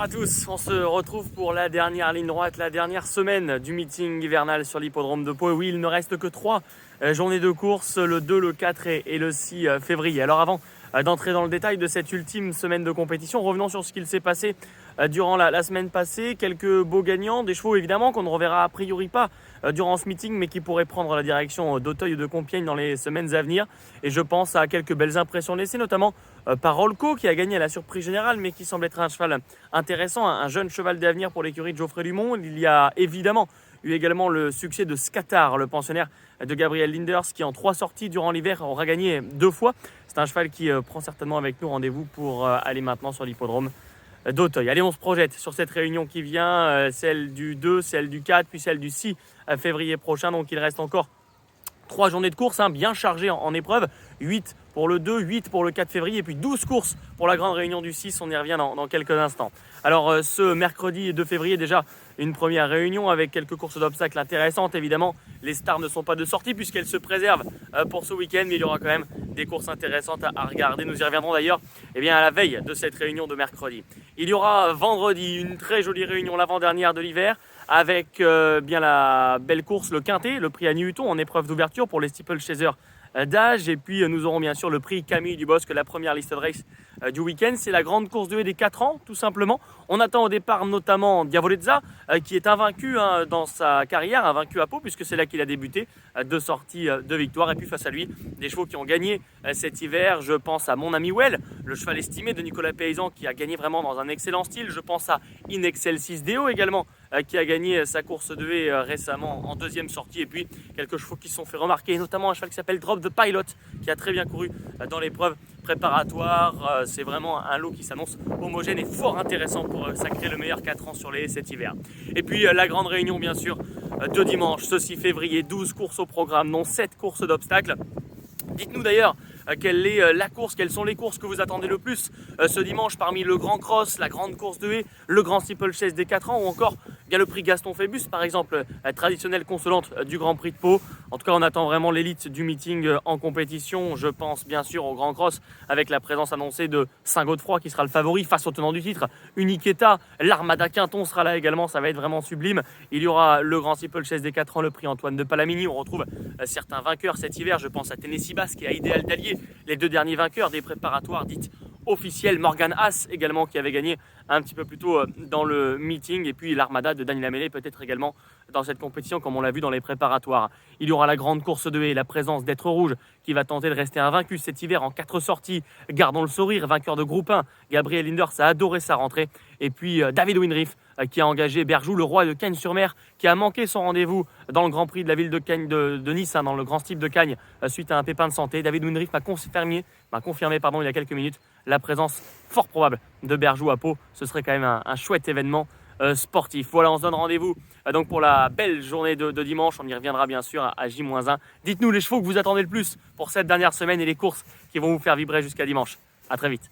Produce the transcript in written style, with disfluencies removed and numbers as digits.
tous, on se retrouve pour la dernière ligne droite, la dernière semaine du meeting hivernal sur l'hippodrome de Pau. Et oui, il ne reste que 3 journées de course, le 2, le 4 et le 6 février. Alors avant d'entrer dans le détail de cette ultime semaine de compétition, revenons sur ce qu'il s'est passé durant la semaine passée. Quelques beaux gagnants, des chevaux évidemment qu'on ne reverra a priori pas durant ce meeting, mais qui pourraient prendre la direction d'Auteuil ou de Compiègne dans les semaines à venir. Et je pense à quelques belles impressions laissées, notamment par Rolco qui a gagné à la surprise générale, mais qui semble être un cheval intéressant, un jeune cheval d'avenir pour l'écurie de Geoffrey Dumont. Il y a évidemment eu également le succès de Scatar, le pensionnaire de Gabriel Linders, qui en 3 sorties durant l'hiver aura gagné 2 fois. C'est un cheval qui prend certainement avec nous rendez-vous pour aller maintenant sur l'hippodrome d'Auteuil. Allez, on se projette sur cette réunion qui vient, celle du 2, celle du 4, puis celle du 6 février prochain. Donc il reste encore 3 journées de course, bien chargées en épreuve. 8 pour le 2, 8 pour le 4 février et puis 12 courses pour la grande réunion du 6. On y revient dans quelques instants. Alors ce mercredi 2 février, déjà une première réunion avec quelques courses d'obstacles intéressantes. Évidemment, les stars ne sont pas de sortie puisqu'elles se préservent pour ce week-end, mais il y aura quand même des courses intéressantes à regarder. Nous y reviendrons d'ailleurs à la veille de cette réunion de mercredi. Il y aura vendredi une très jolie réunion, l'avant-dernière de l'hiver, avec bien la belle course, le Quintet, le prix à Newton en épreuve d'ouverture pour les steeplechasers d'âge. Et puis nous aurons bien sûr le prix Camille Dubosc, la première listed race du week-end. C'est la grande course de haie des 4 ans, tout simplement. On attend au départ notamment Diavolezza, qui est invaincu dans sa carrière, invaincu à Pau, puisque c'est là qu'il a débuté. 2 sorties de victoire. Et puis face à lui, des chevaux qui ont gagné cet hiver. Je pense à Mon Ami Well, le cheval estimé de Nicolas Paysan, qui a gagné vraiment dans un excellent style. Je pense à In Excelsis Deo également, qui a gagné sa course de haie récemment en 2e sortie. Et puis quelques chevaux qui se sont fait remarquer, notamment un cheval qui s'appelle Drop the Pilot, qui a très bien couru dans l'épreuve préparatoire. C'est vraiment un lot qui s'annonce homogène et fort intéressant pour sacrer le meilleur 4 ans sur les haies cet hiver. Et puis la grande réunion bien sûr de dimanche, ce 6 février, 12 courses au programme, dont 7 courses d'obstacles. Dites-nous d'ailleurs quelle est la course, quelles sont les courses que vous attendez le plus ce dimanche parmi le Grand Cross, la grande course de haie, le Grand Steeplechase des 4 ans ou encore le prix Gaston Phébus par exemple, la traditionnelle consolante du Grand Prix de Pau. En tout cas, on attend vraiment l'élite du meeting en compétition. Je pense bien sûr au Grand Cross avec la présence annoncée de Saint-Godefroy qui sera le favori face au tenant du titre. Uniqueta, l'Armada Quinton sera là également, ça va être vraiment sublime. Il y aura le Grand Steeplechase des 4 ans, le prix Antoine de Palamini. On retrouve certains vainqueurs cet hiver, je pense à Tennessee Basque et à Idéal d'Allier, les 2 derniers vainqueurs des préparatoires dites officielles. Morgan Haas également qui avait gagné un petit peu plus tôt dans le meeting, et puis l'Armada de Daniel Amélé peut-être également dans cette compétition comme on l'a vu dans les préparatoires. Il y aura la grande course de haie, la présence d'Être Rouge qui va tenter de rester invaincu cet hiver en 4 sorties. Gardons le sourire, vainqueur de groupe 1. Gabriel Linders a adoré sa rentrée. Et puis David Winrif qui a engagé Berjou, le roi de Cagnes-sur-Mer, qui a manqué son rendez-vous dans le Grand Prix de la ville de Cagnes de Nice, dans le Grand Steep de Cagnes, suite à un pépin de santé. David Winrif m'a confirmé il y a quelques minutes la présence fort probable de Berjou à Pau. Ce serait quand même un chouette événement sportif. Voilà, on se donne rendez-vous donc pour la belle journée de dimanche. On y reviendra bien sûr à J-1. Dites-nous les chevaux que vous attendez le plus pour cette dernière semaine et les courses qui vont vous faire vibrer jusqu'à dimanche. À très vite.